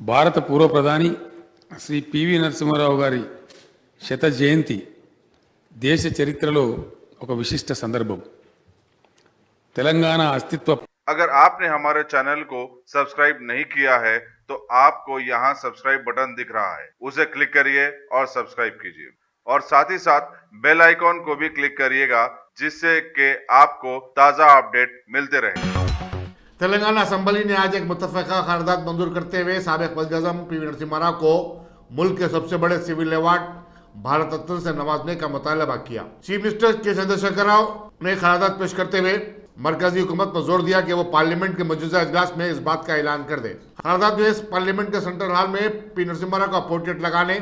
భారత పూర్వ ప్రధాని శ్రీ పివి నరసింహారావు గారి శత జయంతి దేశ చరిత్రలో ఒక విశిష్ట సందర్భం. తెలంగాణ అస్తిత్వ अगर आपने हमारे चैनल को सब्सक्राइब नहीं किया है तो आपको यहाँ सब्सक्राइब बटन दिख रहा है, उसे क्लिक करिए और सब्सक्राइब कीजिए और साथ ही साथ बेल आइकॉन को भी क्लिक करिएगा जिससे कि आपको ताज़ा अपडेट मिलते रहे। तेलंगाना असम्बली ने आज एक मुत्तफ़क़ा क़रारदाद मंजूर करते हुए साबिक़ वज़ीर-ए-आज़म पीवी नरसिम्हा को मुल्क के सबसे बड़े सिविल अवार्ड भारत रत्न से नवाजने का मुतालबा किया। चीफ मिनिस्टर के चंद्रशेखर राव ने क़रारदाद पेश करते हुए मरकजी हुकूमत पर जोर दिया कि वो पार्लियामेंट के मौजूदा इजलास में इस बात का ऐलान कर दे। क़रारदाद में इस पार्लियामेंट के सेंट्रल हॉल में पी नरसिम्हा का पोर्ट्रेट लगाने,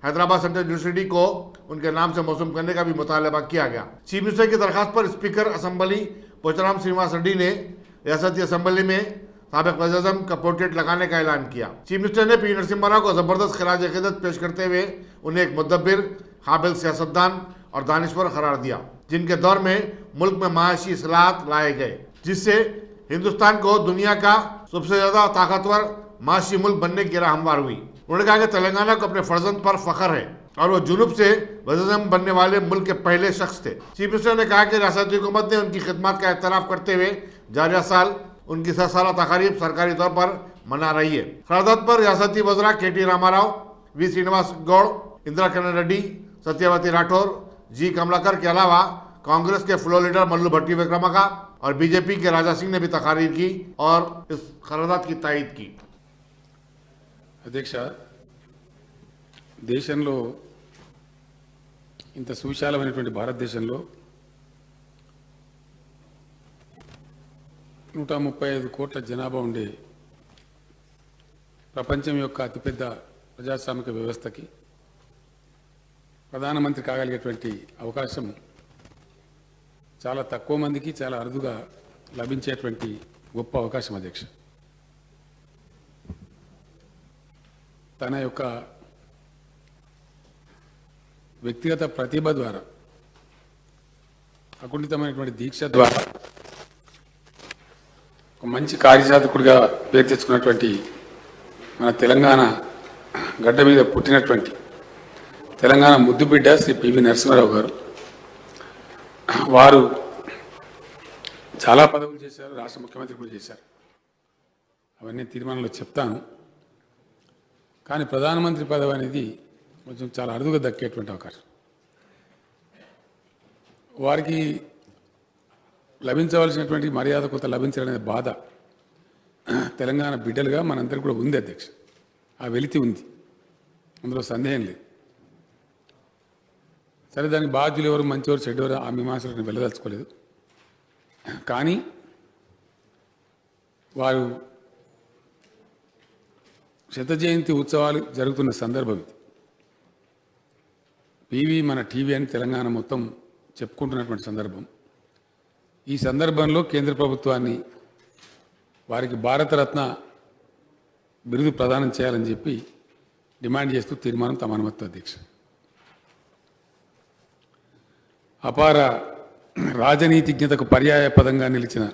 हैदराबाद सेंट्रल यूनिवर्सिटी को उनके नाम से मौसूम करने का भी मुतालबा किया गया। चीफ मिनिस्टर की दरखास्त पर स्पीकर असम्बली पोचाराम श्रीनिवास रेड्डी ने रियासती असम्बली में साबिक़ वज़ीर-ए-आज़म का पोर्ट्रेट लगाने का ऐलान किया। चीफ मिनिस्टर ने पी नरसिम्हा को जबरदस्त खिराज अक़ीदत पेश करते हुए उन्हें एक मुदब्बिर, काबिल सियासतदान और दानिश्वर करार दिया, जिनके दौर में मुल्क में माशी इस्लाहात लाए गए, जिससे हिंदुस्तान को दुनिया का सबसे ज्यादा ताकतवर माशी मुल्क बनने की राह हमवार हुई। उन्होंने कहा कि तेलंगाना को अपने फर्जंद पर फख्र है और वो जुनूब से वज़ीर-ए-आज़म बनने वाले मुल्क के पहले शख्स थे। चीफ मिनिस्टर ने कहा कि रियासती हुकूमत ने उनकी खिदमत का एतराफ़ करते हुए जारिया साल उनकी 100 साला तकारीब सरकारी तौर पर मना रही है। क़रारदाद पर रियासती वज़रा के.टी. रामाराव, वी. श्रीनिवास गौड़, इंदिरा किरण रेड्डी, सत्यवती राठौर, जी. कमलाकर के अलावा कांग्रेस के फ्लोर लीडर मल्लू भट्टी विक्रमाका और बीजेपी के राजा सिंह ने भी तकारीर की और इस क़रारदाद की तायीद की। అధ్యక్ష, దేశంలో ఇంత సువిశాలమైనటువంటి భారతదేశంలో 135 కోట్ల జనాభా ఉండే ప్రపంచం యొక్క అతిపెద్ద ప్రజాస్వామిక వ్యవస్థకి ప్రధానమంత్రి కాగలిగేటువంటి అవకాశం చాలా తక్కువ మందికి చాలా అరుదుగా లభించేటువంటి గొప్ప అవకాశం అధ్యక్ష. తన యొక్క వ్యక్తిగత ప్రతిభ ద్వారా, అకుంఠితమైనటువంటి దీక్ష ద్వారా ఒక మంచి కార్యసాధకుడిగా పేరు తెచ్చుకున్నటువంటి మన తెలంగాణ గడ్డ మీద పుట్టినటువంటి తెలంగాణ ముద్దుబిడ్డ శ్రీ పివి నరసింహారావు గారు, వారు చాలా పదవులు చేశారు, రాష్ట్ర ముఖ్యమంత్రి కూడా చేశారు. అవన్నీ తీర్మానంలో చెప్తాను. కానీ ప్రధానమంత్రి పదవి అనేది కొంచెం చాలా అరుదుగా దక్కేటువంటి అవకాశం. వారికి లభించవలసినటువంటి మర్యాద కొంత లభించాలనే బాధ తెలంగాణ బిడ్డలుగా మనందరికీ కూడా ఉంది అధ్యక్ష. ఆ వెలితి ఉంది, అందులో సందేహం లేదు. సరే, దానికి బాధ్యులు ఎవరు, మంచివారు, చెడ్డవారు, ఆ మీమాంసలకు నేను వెళ్ళదలుచుకోలేదు. కానీ వారు శత జయంతి ఉత్సవాలు జరుగుతున్న సందర్భం ఇది. పివి మన టీవీ అని తెలంగాణ మొత్తం చెప్పుకుంటున్నటువంటి సందర్భం. ఈ సందర్భంలో కేంద్ర ప్రభుత్వాన్ని వారికి భారతరత్న బిరుదు ప్రదానం చేయాలని చెప్పి డిమాండ్ చేస్తూ తీర్మానం తమ అనుమతి అధ్యక్ష. అపార రాజనీతిజ్ఞతకు పర్యాయ పదంగా నిలిచిన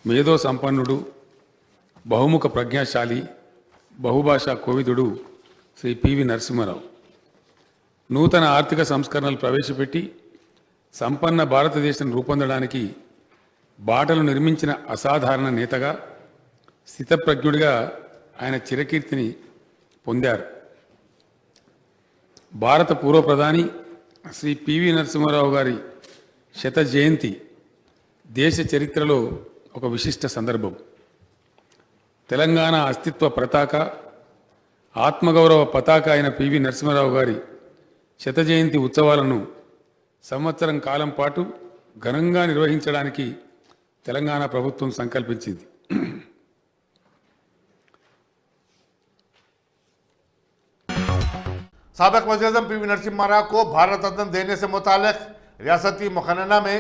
మేధో సంపన్నుడు, బహుముఖ ప్రజ్ఞాశాలి, బహుభాషా కోవిదుడు శ్రీ పివి నరసింహారావు నూతన ఆర్థిక సంస్కరణలు ప్రవేశపెట్టి సంపన్న భారతదేశాన్ని రూపొందడానికి బాటలు నిర్మించిన అసాధారణ నేతగా, స్థితప్రజ్ఞుడిగా ఆయన చిరకీర్తిని పొందారు. భారత పూర్వ ప్రధాని శ్రీ పివి నరసింహారావు గారి శత జయంతి దేశ చరిత్రలో ఒక విశిష్ట సందర్భం. తెలంగాణ అస్తిత్వ పతాక, ఆత్మగౌరవ పతాక అయిన పివి నరసింహారావు గారి శత జయంతి ఉత్సవాలను సంవత్సరం కాలం పాటు ఘనంగా నిర్వహించడానికి తెలంగాణ ప్రభుత్వం సంకల్పించింది. साबिक़ वज़ीर-ए-आज़म पीवी नरसिम्हा को भारत रत्न देने से मुतालिक रियासती मुक़न्नना में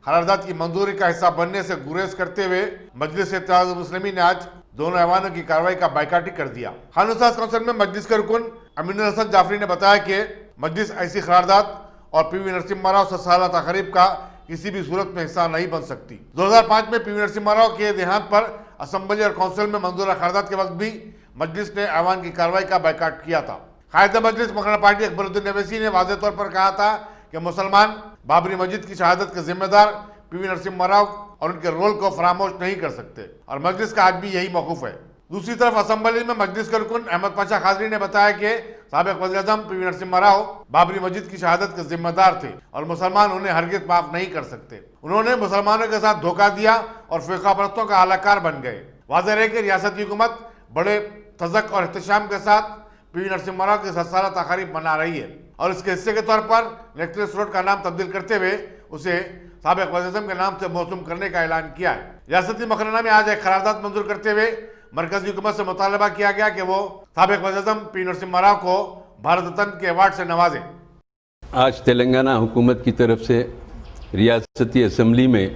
क़रारदाद की मंजूरी का हिस्सा बनने से गुरेज करते हुए मजलिस इत्तेहादुल मुस्लिमीन ने आज दोनों ऐवानों की कार्रवाई का बाइकाट कर दिया। कानून साज काउंसिल में मजलिस के रुकन अमीनुल हसन जाफरी ने बताया कि मजलिस ऐसी क़रारदाद और पीवी नरसिम्हा 100 साला तक़रीब का किसी भी सूरत में हिस्सा नहीं बन सकती। 2005 में पीवी नरसिम्हा के देहांत पर असम्बली और काउंसिल में मंजूर क़रारदाद के वक्त भी मजलिस ने ऐवान की कार्रवाई का बायकॉट किया था। कायदे मजलिस मौलाना पार्टी अकबरुद्दीन अवैसी ने वाज़ेह तौर पर कहा था कि मुसलमान बाबरी मस्जिद की शहादत के जिम्मेदार पीवी नरसिम्हा राव और उनके रोल को फरामोश नहीं कर सकते और मजलिस का आज भी यही मौक़िफ़ है। दूसरी तरफ असेंबली में मजलिस के रुकन अहमद पाशा खादरी ने बताया कि साबिक वज़ीर-ए-आज़म पीवी नरसिम्हा राव बाबरी मस्जिद की शहादत के जिम्मेदार थे और मुसलमान उन्हें हरगिज़ माफ नहीं कर सकते। उन्होंने मुसलमानों के साथ धोखा दिया और फ़िरका परस्तों का आलाकार बन गए। वाज़ेह है कि रियासती हुकूमत बड़े तज़क और एहतशाम के साथ पीवी नरसिम्हा राव की 7 साला तकारीब मना रही है और इसके हिस्से के तौर पर नेकलेस रोड का नाम तब्दील करते हुए उसे साबिक वज़ीर-ए-आज़म के नाम से मौसूम करने का ऐलान किया है। रियासती मकरना में आज एक करारदाद मंजूर करते हुए मरकजी हुकूमत से मुतालबा किया गया कि वो साबिक वज़ीर-ए-आज़म पी नरसिम्हा राव को भारत रत्न के अवार्ड से नवाजे। आज तेलंगाना हुकूमत की तरफ से रियासती असम्बली में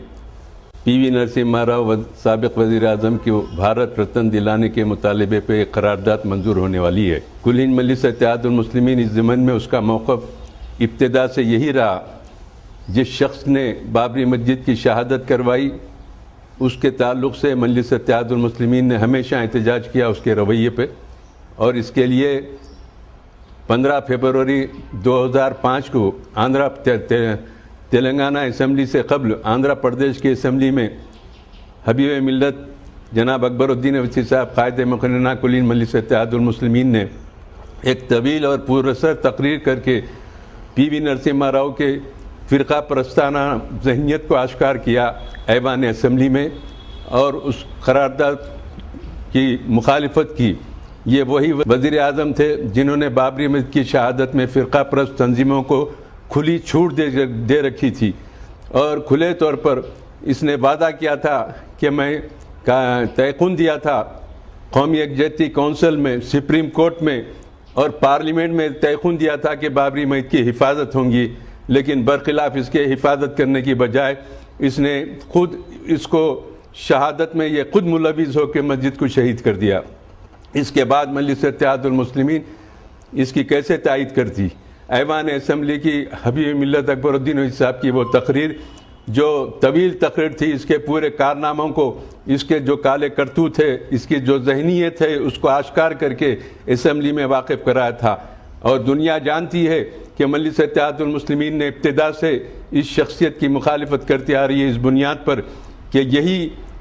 पीवी नरसिम्हा राव साबिक वज़ीर-ए-आज़म को भारत रत्न दिलाने के मुतालबे पे एक करारदाद मंजूर होने वाली है। कुल हिंद मजलिस इत्तेहादुल मुस्लिमीन इस ज़मन में उसका मौक़िफ़ इब्तिदा से यही रहा, जिस शख्स ने बाबरी मस्जिद की शहादत करवाई उसके ताल्लुक़ से मजलिस इत्तेहादुल मुस्लिमीन ने हमेशा एहतजाज किया उसके रवैये पे और इसके लिए 15 फरवरी 2005 को तेलंगाना असम्बली से कबल आंध्र प्रदेश की असम्बली में हबीब मिल्लत जनाब अकबरुद्दीन अवैसी साहब कायदे मुकर्रना कुल हिंद मजलिस इत्तेहादुल मुस्लिमीन ने एक तवील और पुरअसर तकरीर करके पीवी नरसिम्हा राव के फ़िरका परस्ताना ज़हनियत को आश्कार किया ऐवान असम्बली में और उस करारदाद की मुखालिफत की। ये वही वज़ीर आज़म थे जिन्होंने बाबरी मस्जिद की शहादत में फ़िरका परस्त तंजीमों को खुली छूट दे रखी थी और खुले तौर पर इसने वादा किया था कि मैं तयक़ुन दिया था कौमी यकजहती कौंसिल में, सुप्रीम कोर्ट में और पार्लियामेंट में तयक़ुन दिया था कि बाबरी मस्जिद की हिफाजत होंगी, लेकिन बरखिलाफ़ इसके हिफाजत करने की बजाय इसने खुद इसको शहादत में ये खुद मुलविज़ होकर मस्जिद को शहीद कर दिया। इसके बाद मजलिस इत्तेहादुल मुस्लिमीन इसकी कैसे तायीद करती। ऐवान असम्बली की हबीब मिल्लत अकबरुद्दीन अवैसी साहब की वो तकरीर जो तवील तकरीर थी, इसके पूरे कारनामों को, इसके जो काले करतूत थे, इसकी जो ज़हनीत है उसको आश्कार करके असम्बली में वाक़िफ़ कराया था और दुनिया जानती है कि मजलिस इत्तेहादुल मुस्लिमीन ने इब्तिदा से इस शख्सियत की मुखालिफत करती आ रही है इस बुनियाद पर कि यही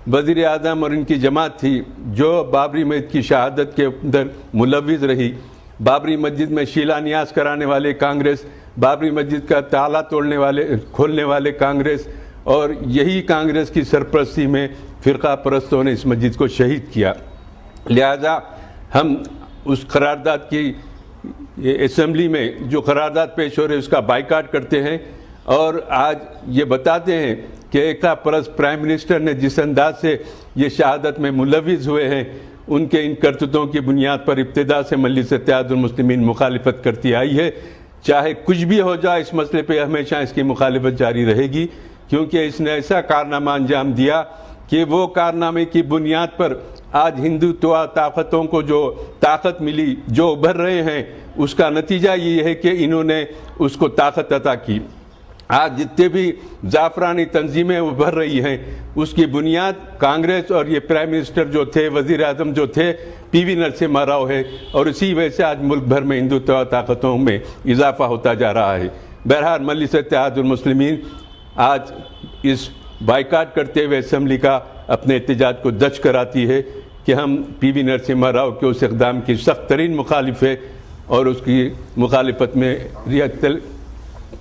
वज़ीर आज़म और इनकी जमात थी जो बाबरी मस्जिद की शहादत के अंदर मुलविज़ रही। बाबरी मस्जिद में शिलान्यास कराने वाले कांग्रेस, बाबरी मस्जिद का ताला खोलने वाले कांग्रेस और यही कांग्रेस की सरपरस्ती में फ़िरका परस्तों ने इस मस्जिद को शहीद किया। लिहाजा हम उस करारदाद की असम्बली में जो करारदाद पेश हो रही है उसका बाइकाट करते हैं और आज ये बताते हैं कि एकता परस्त प्राइम मिनिस्टर ने जिस अंदाज से ये शहादत में मुलविज़ हुए हैं उनके इन करतूतों की बुनियाद पर इब्तिदा से मजलिस इत्तेहादुल मुस्लिमीन मुखालिफत करती आई है। चाहे कुछ भी हो जाए इस मसले पे हमेशा इसकी मुखालिफत जारी रहेगी, क्योंकि इसने ऐसा कारनामा अंजाम दिया कि वो कारनामे की बुनियाद पर आज हिंदुत्व ताकतों को जो ताकत मिली, जो उभर रहे हैं, उसका नतीजा ये है कि इन्होंने उसको ताकत अता की। आज जितने भी जाफरानी तंजीमें उभर रही हैं उसकी बुनियाद कांग्रेस और ये प्राइम मिनिस्टर जो थे, वज़ीर आज़म जो थे, पीवी नरसिम्हा राव है और इसी वजह से आज मुल्क भर में हिंदुत्व ताकतों में इजाफा होता जा रहा है। बहरहाल मजलिस इत्तेहादुल मुस्लिमीन आज इस बाइकाट करते हुए असम्बली का अपने एहतजाज को दर्ज कराती है कि हम पीवी नरसिम्हा राव के उस इक़दाम की सख्त तरीन मुखालिफ है और उसकी मुखालिफत में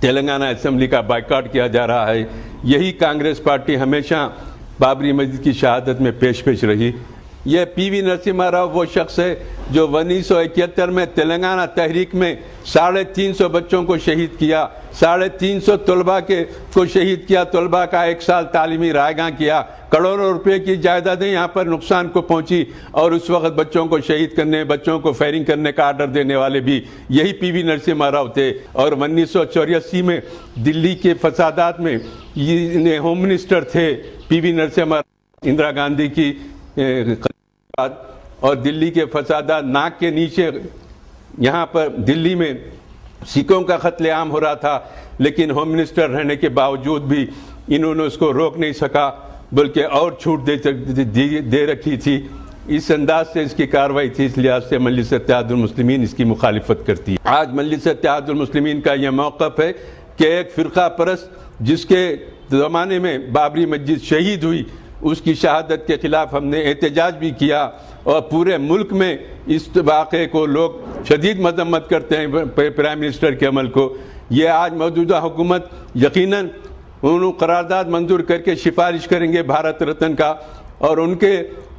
तेलंगाना असम्बली का बाइकाट किया जा रहा है। यही कांग्रेस पार्टी हमेशा बाबरी मस्जिद की शहादत में पेश रही। यह पीवी नरसिम्हा राव वो शख्स है जो 1971 में तेलंगाना तहरीक में 350 बच्चों को शहीद किया, 350 तलबा को शहीद किया, तलबा का 1 साल तालीमी रायगा किया, करोड़ों रुपए की जायदादें यहाँ पर नुकसान को पहुँची और उस वक्त बच्चों को शहीद करने, बच्चों को फायरिंग करने का आर्डर देने वाले भी यही पीवी नरसिम्हा राव थे। और 1984 में दिल्ली के फसादात में ये होम मिनिस्टर थे पीवी नरसिम्हा, इंदिरा गांधी की और दिल्ली के फसादात नाक के नीचे यहाँ पर दिल्ली में सिखों का कत्लेआम हो रहा था, लेकिन होम मिनिस्टर रहने के बावजूद भी इन्होंने उसको रोक नहीं सका, बल्कि और छूट दे रखी थी। اس انداز سے اس کی کارروائی تھی، اس لحاظ سے مجلس اتحاد المسلمین اس کی مخالفت کرتی ہے۔ آج مجلس اتحاد المسلمین کا یہ موقف ہے کہ ایک فرقہ پرست جس کے زمانے میں بابری مسجد شہید ہوئی، اس کی شہادت کے خلاف ہم نے احتجاج بھی کیا، اور پورے ملک میں اس واقعے کو لوگ شدید مذمت کرتے ہیں پرائم منسٹر کے عمل کو۔ یہ آج موجودہ حکومت یقیناً انہوں قرارداد منظور کر کے سفارش کریں گے بھارت رتن کا، اور ان کے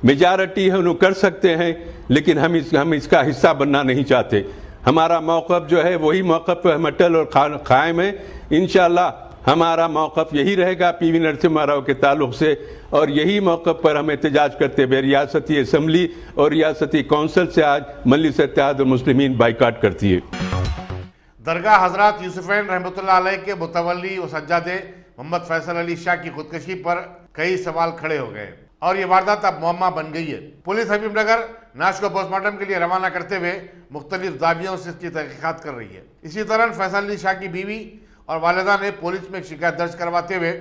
میجارٹی ہے انہوں کر سکتے ہیں، لیکن ہم اس کا حصہ بننا نہیں چاہتے۔ ہمارا موقف جو ہے وہی موقف پہ ہم اٹل اور قائم ہے۔ انشاءاللہ ہمارا موقف یہی رہے گا پی وی نرسمہا راؤ کے تعلق سے، اور یہی موقف پر ہم احتجاج کرتے ہوئے ریاستی اسمبلی اور ریاستی کونسل سے آج مجلس اتحاد المسلمین بائیکاٹ کرتی ہے۔ درگاہ حضرات یوسفین رحمۃ اللہ علیہ کے متولی و سجادے محمد فیصل علی شاہ کی خودکشی پر کئی سوال کھڑے ہو گئے اور یہ واردات اب معمہ بن گئی ہے۔ پولیس حبیب نگر نعش کو پوسٹ مارٹم کے لیے روانہ کرتے ہوئے مختلف زاویوں سے اس کی تحقیقات کر رہی ہے۔ اسی طرح فیصل علی شاہ کی بیوی اور والدہ نے پولیس میں ایک شکایت درج کرواتے ہوئے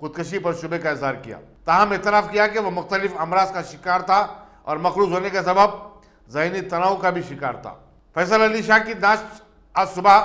خودکشی پر شبے کا اظہار کیا، تاہم اعتراف کیا کہ وہ مختلف امراض کا شکار تھا اور مقروض ہونے کے سبب ذہنی تناؤ کا بھی شکار تھا۔ فیصل علی شاہ کی نعش آج صبح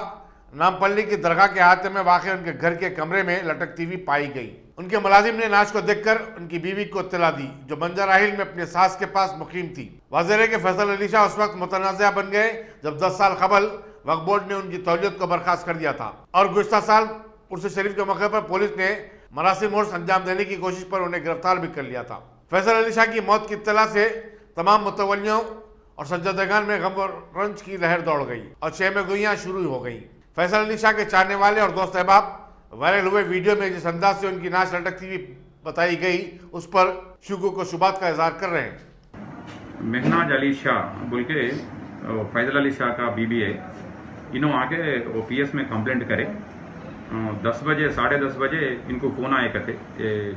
نامپلی کی درگاہ کے احاطے میں واقع ان کے گھر کے کمرے میں لٹکتی ہوئی پائی گئی۔ ان کے ملازم نے نعش کو دیکھ کر ان کی بیوی کو اطلاع دی، جو بنجراہل میں اپنے ساس کے پاس مقیم تھی۔ واضح ہے کہ فیصل علی شاہ اس وقت متنازعہ بن گئے جب 10 سال قبل وقف بورڈ نے ان کی تولیت کو برخاست کر دیا تھا، اور گزشتہ سال عرس شریف کے موقع پر پولیس نے مراسم عرس انجام دینے کی کوشش پر انہیں گرفتار بھی کر لیا تھا۔ فیصل علی شاہ کی موت کی اطلاع سے تمام متولیوں اور سجادگان میں غم و رنج کی لہر دوڑ گئی اور شہ میں گوئیاں شروع ہو گئیں۔ فیصل علی شاہ کے چاہنے والے اور دوست احباب وائرل ہوئے ویڈیو میں جس انداز سے ان کی نعش لٹکتی ہوئی بتائی گئی، اس پر شکوک و شبہات کا اظہار کر رہے ہیں۔ مہناز علی شاہ بول کے فیصل علی شاہ کا بی بی ہے، انہوں آ کے او پی ایس میں کمپلینٹ کرے 10 بجے 10:30 بجے ان کو فون آئے کرتے۔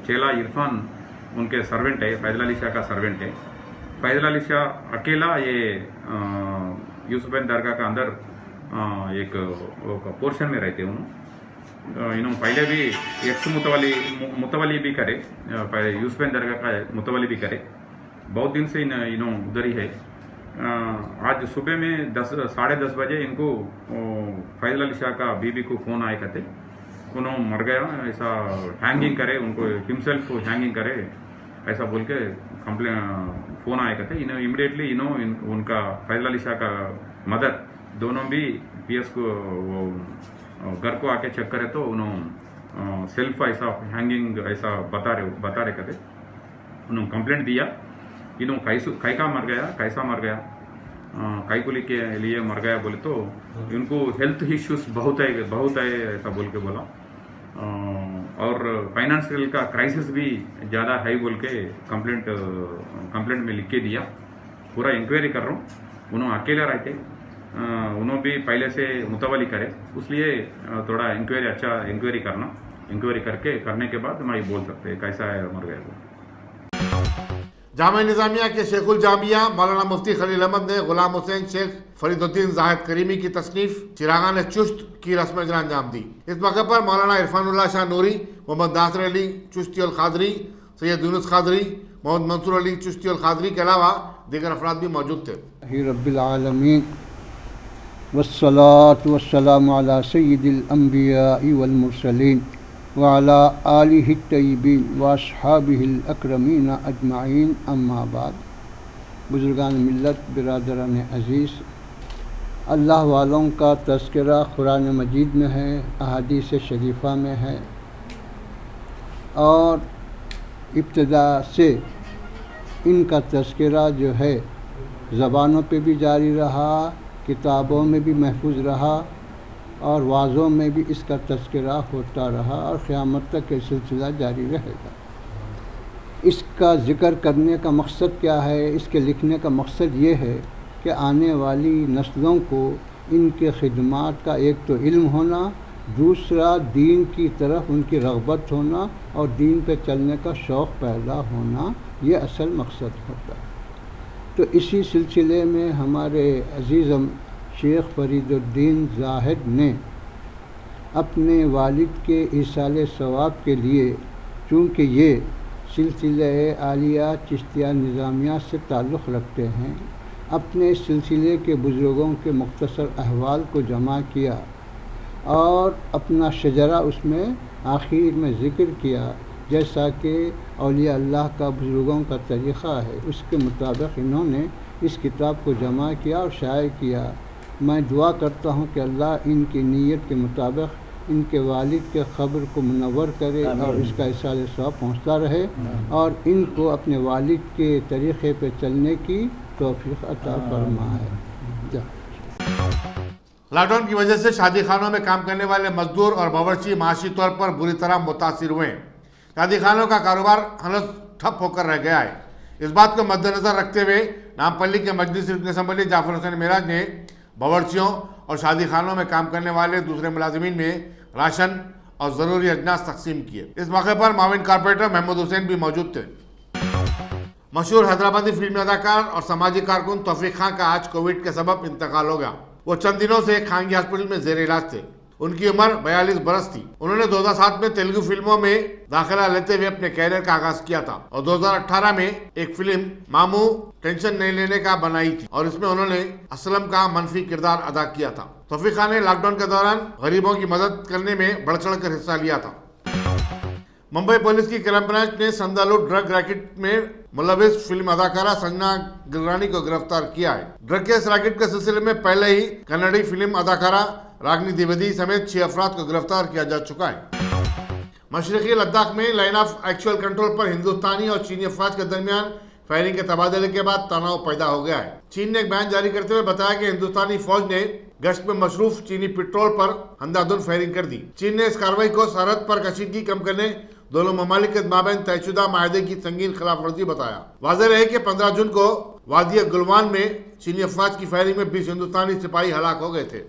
چیلا عرفان ان کے سرونٹ ہے، فیصل علی شاہ کا سرونٹ ہے۔ فیصل علی شاہ اکیلا یہ یوسفین درگاہ کا اندر ایک پورشن میں رہتے انہوں پہلے بھی ایک متولی بھی کرے، یوسفین درگاہ کا متولی بھی کرے، بہت دن سے انہوں ادھر ہی ہے۔ آج صبح میں 10:30 بجے ان کو فیصل علی شاہ کا بیوی کو فون آئے کرتے، انہوں مر گیا ایسا ہینگنگ کرے، ان کو ہمسیلف کو ہینگنگ کرے ایسا بول کے فون آئے کرتے۔ انہوں امیڈیٹلی ان کا فیصل علی شاہ کا مدر دونوں بھی پی ایس کو گھر کو آ کے چیک کرے تو انہوں سیلف ایسا ہینگنگ ایسا بتا رہے کرتے، انہوں کمپلینٹ دیا۔ انہوں کیسا مر گیا کائی کو کے لیے مر گیا بولے تو ان کو ہیلتھ ایشوز بہت ہے ایسا بول کے بولا، اور فائنانشیل کا کرائسس بھی زیادہ ہے بول کے کمپلینٹ میں لکھ کے دیا۔ پورا انکوائری کر رہا ہوں، انہوں اکیلے رہتے، انہوں بھی پہلے سے متولی کرے، اس لیے تھوڑا انکوائری کرنے کے بعد میں یہ بول سکتے کیسا ہے مر گیا۔ جامعہ نظامیہ کے شیخ الجامعہ مولانا مفتی خلیل احمد نے غلام حسین شیخ فرید الدین زاہد کریمی کی تصنیف چراغان چشت کی رسم اجرا انجام دی۔ اس موقع پر مولانا عرفان اللہ شاہ نوری، محمد ناصر علی چشتی القادری، سید یونس قادری، محمد منصور علی چشتی القادری کے علاوہ دیگر افراد بھی موجود تھے۔ رب العالمین والصلاة والسلام علی سید الانبیاء والمرسلین وعلى آلہ الطیبین واصحابہ الاکرمین اجمعین، اما بعد۔ بزرگان ملت، برادران عزیز، اللہ والوں کا تذکرہ قرآن مجید میں ہے، احادیث شریفہ میں ہے، اور ابتدا سے ان کا تذکرہ جو ہے زبانوں پہ بھی جاری رہا، کتابوں میں بھی محفوظ رہا، اور واعظوں میں بھی اس کا تذکرہ ہوتا رہا، اور قیامت تک یہ سلسلہ جاری رہے گا۔ اس کا ذکر کرنے کا مقصد کیا ہے؟ اس کے لکھنے کا مقصد یہ ہے کہ آنے والی نسلوں کو ان کے خدمات کا ایک تو علم ہونا، دوسرا دین کی طرف ان کی رغبت ہونا اور دین پہ چلنے کا شوق پیدا ہونا، یہ اصل مقصد ہوتا ہے۔ تو اسی سلسلے میں ہمارے عزیزم شیخ فرید الدین زاہد نے اپنے والد کے ایصال ثواب کے لیے، چونکہ یہ सिलसिला आलिया चिश्तिया निज़ामिया से ताल्लुक़ रखते हैं। अपने सिलसिले के बुज़ुर्गों के मुख्तसर अहवाल को जमा किया और अपना शजरा उसमें आखिर में ज़िक्र किया, जैसा कि औलिया अल्लाह का बुज़ुर्गों का तरीक़ा है। उसके मुताबिक इन्होंने इस किताब को जमा किया और शाये किया। मैं दुआ करता हूँ कि अल्लाह इनकी नीयत के मुताबिक इनके वालिद के ख़ब्र को मुनव्वर करे और इसका इसाल सवाब पहुँचता रहे और इनको अपने वालिद के तरीक़े पे चलने की तौफ़ीक़ अता फरमाए। लॉकडाउन की वजह से शादी खानों में काम करने वाले मजदूर और बावर्ची माशी तौर पर बुरी तरह मुतासिर हुए। शादी खानों का कारोबार हनस ठप होकर रह गया है। इस बात को मद्देनजर रखते हुए नामपल्ली के मजलिस रुकन असम्बली जाफर हुसैन मिराज ने बावर्चियों और शादी खानों में काम करने वाले दूसरे मुलाजिमीन में राशन और ज़रूरी अजनास तकसीम किए। इस मौके पर माविन कारपोरेटर महमूद हुसैन भी मौजूद थे। मशहूर हैदराबादी फिल्मी अदाकार और समाजी कारकुन तौफीक खान का आज कोविड के सबब इंतकाल हो गया। वो चंद दिनों से खानगी हॉस्पिटल में जेर इलाज थे। उनकी उम्र 42 बरस थी। उन्होंने 2007 में तेलुगु फिल्मों में दाखिला लेते हुए अपने कैरियर का आगाज किया था और 2018 में एक फिल्म मामू टेंशन नहीं लेने का बनाई थी और इसमें उन्होंने असलम का मनफी किरदार अदा किया था। तौफीक खान ने लॉकडाउन के दौरान गरीबों की मदद करने में बढ़ चढ़ कर हिस्सा लिया था। मुंबई पुलिस की क्राइम ब्रांच ने संदालू ड्रग रैकेट में मुलविस फिल्म अदाकारा संजना गिलरानी को गिरफ्तार किया है। ड्रग के इस रैकेट के सिलसिले में पहले ही कन्नड़ी फिल्म अदाकारा रागनी द्विवेदी समेत 6 अफराद को गिरफ्तार किया जा चुका है। मशरकी लद्दाख में लाइन ऑफ एक्चुअल कंट्रोल पर हिंदुस्तानी और चीनी अफवाज के दरमियान फायरिंग के तबादले के बाद तनाव पैदा हो गया है। चीन ने एक बयान जारी करते हुए बताया कि हिंदुस्तानी फौज ने गश्त में मशरूफ चीनी पेट्रोल पर अंधाधुंध फायरिंग कर दी। चीन ने इस कार्रवाई को सरहद पर कशीदगी कम करने दोनों ममालिक के माबैन तयशुदा माहदे की संगीन खिलाफ वर्जी बताया। वाज़ेह रहे कि 15 जून को वादी गुलवान में चीनी अफवाज की फायरिंग में 20 हिंदुस्तानी सिपाही हलाक हो गए थे।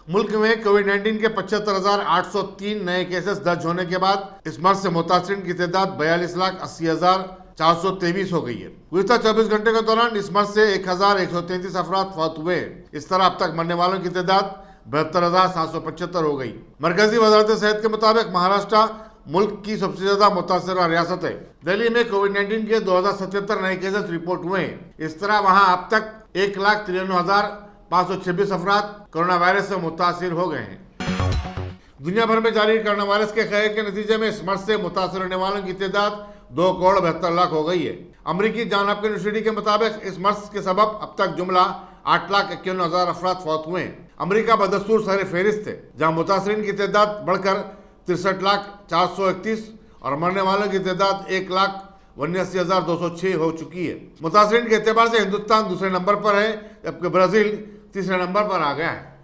मुल्क में कोविड-19 के 75,803 नए केसेस दर्ज होने के बाद इस मर्ज से मुतासिरीन की तादाद 42,80,423 हो गई है। गुज़िश्ता 24 घंटे के दौरान इस मर्ज से 1,133 अफराद फौत हुए। इस तरह अब तक मरने वालों की तादाद 72,775 हो गई। मरकजी वज़ारत सेहत के मुताबिक महाराष्ट्र मुल्क की सबसे ज्यादा मुतासरा रियासत है। दिल्ली में कोविड-19 के 2077 नए केसेस रिपोर्ट हुए हैं। इस तरह वहां अब तक 1,93,526 अफराद कोरोना वायरस से मुतासिर हो गए हैं। दुनिया भर में जारी कोरोना वायरस के कहर के नतीजे में इस मर्ज से मुतासर होने वालों की तादाद 2,72,00,000 हो गई है। अमरीकी जॉन हॉपकिंस यूनिवर्सिटी के मुताबिक इस मर्ज के सबब अब तक जुमला 8,51,000 अफराद फौत हुए हैं। अमरीका बदस्तूर सर फेरिस्त है, जहाँ मुतासरीन की तादाद बढ़कर 63,431 और मरने वालों की तादाद 1,79,206 हो चुकी है। मुतासरीन के एतबार से हिंदुस्तान दूसरे नंबर पर है, जबकि ब्राजील तीसरे नंबर पर आ गया है।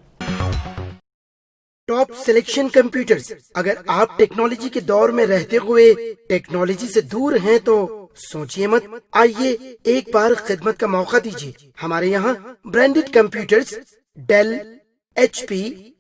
Top selection computers. अगर आप टेक्नोलॉजी के दौर में रहते हुए टेक्नोलॉजी से दूर हैं तो सोचिए मत, आइए एक बार खिदमत का मौका दीजिए। हमारे यहाँ branded computers Dell, HP,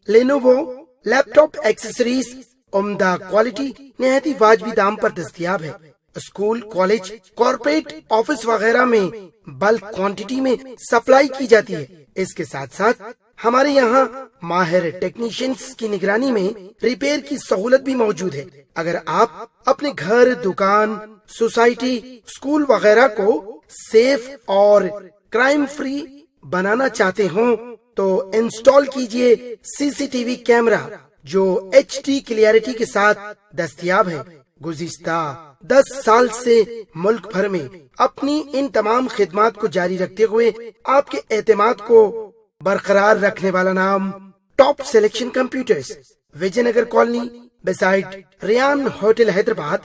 Lenovo, laptop accessories उम्दा क्वालिटी निहायत ही वाजबी दाम पर दस्तयाब है। स्कूल, कॉलेज, कॉर्पोरेट, ऑफिस वगैरह में बल्क क्वांटिटी में सप्लाई की जाती है। इसके साथ साथ हमारे यहाँ माहिर टेक्नीशियंस की निगरानी में रिपेयर की सहूलत भी मौजूद है। अगर आप अपने घर, दुकान, सोसाइटी, स्कूल वगैरह को सेफ और क्राइम फ्री बनाना चाहते हो तो इंस्टॉल कीजिए CCTV कैमरा जो HD क्लियरिटी के साथ दस्तयाब है। गुज़िश्ता 10 साल से मुल्क भर में अपनी इन तमाम खिदमात को जारी रखते हुए आपके एतमाद को बरकरार रखने वाला नाम top selection computers, Vijaynagar colony beside Riyan hotel Hyderabad.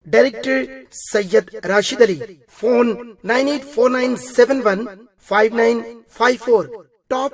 Director Syed Rashid Ali. Phone 9849715954। Top